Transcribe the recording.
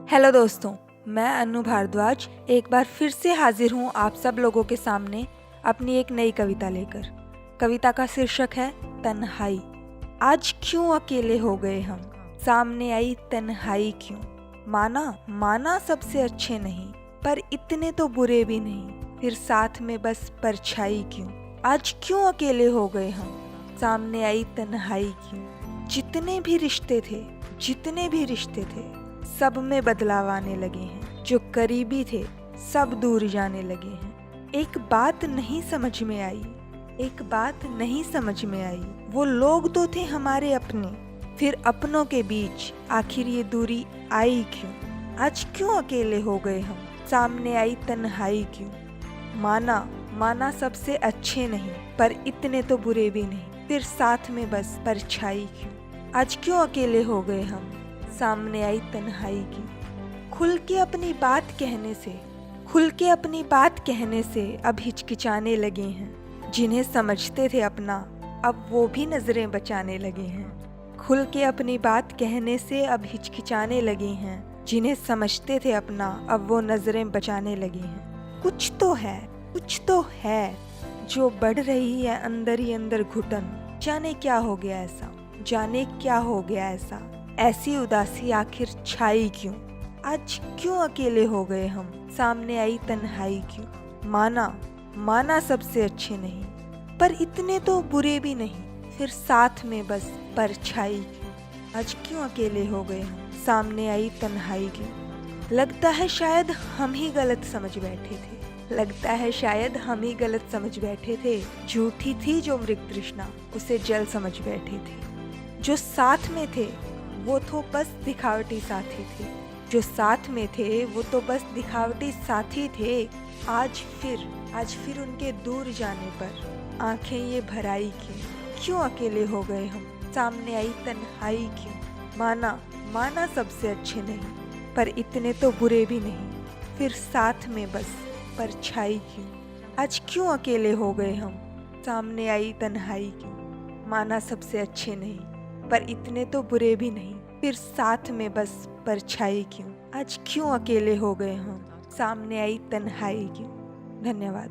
Hello दोस्तों, मैं अनु भारद्वाज एक बार फिर से हाजिर हूँ आप सब लोगों के सामने अपनी एक नई कविता लेकर। कविता का शीर्षक है तन्हाई। आज क्यों अकेले हो गए हम, सामने आई तन्हाई क्यों। माना सबसे अच्छे नहीं, पर इतने तो बुरे भी नहीं, फिर साथ में बस परछाई क्यों। आज क्यों अकेले हो गए हम, सामने आई तन्हाई क्यों। जितने भी रिश्ते थे सब में बदलाव आने लगे हैं, जो करीबी थे सब दूर जाने लगे हैं। एक बात नहीं समझ में आई, वो लोग तो थे हमारे अपने, फिर अपनों के बीच आखिर ये दूरी आई क्यों। आज क्यों अकेले हो गए हम, सामने आई तन्हाई क्यों। माना सबसे अच्छे नहीं, पर इतने तो बुरे भी नहीं, फिर साथ में बस परछाई क्यों। आज क्यों अकेले हो गए हम, सामने आई तन्हाई की। खुल के अपनी बात कहने से अब हिचकिचाने लगे हैं, जिन्हें समझते थे अपना अब वो भी नजरें बचाने लगे हैं। खुल के अपनी बात कहने से अब हिचकिचाने लगे हैं, जिन्हें समझते थे अपना अब वो नजरें बचाने लगे हैं। कुछ तो है जो बढ़ रही है अंदर ही अंदर घुटन। जाने क्या हो गया ऐसा, ऐसी उदासी आखिर छाई क्यों। आज क्यों अकेले हो गए हम, सामने आई तन्हाई क्यों। माना सबसे अच्छे नहीं, पर इतने तो बुरे भी नहीं, फिर साथ में बस परछाई क्यों। आज क्यों अकेले हो गए हम, सामने आई तन्हाई क्यों। लगता है शायद हम ही गलत समझ बैठे थे, झूठी थी जो मृग तृष्णा, उसे जल समझ बैठे थे। जो साथ में थे वो तो बस दिखावटी साथी थे। आज फिर उनके दूर जाने पर आंखें ये भराई क्यों अकेले हो गए हम, सामने आई तन्हाई क्यों। माना सबसे अच्छे नहीं, पर इतने तो बुरे भी नहीं, फिर साथ में बस परछाई क्यों। आज क्यों अकेले हो गए हम, सामने आई तन्हाई क्यों। माना सबसे अच्छे नहीं, पर इतने तो बुरे भी नहीं, फिर साथ में बस परछाई क्यों। आज क्यों अकेले हो गए हम, सामने आई तन्हाई क्यों। धन्यवाद।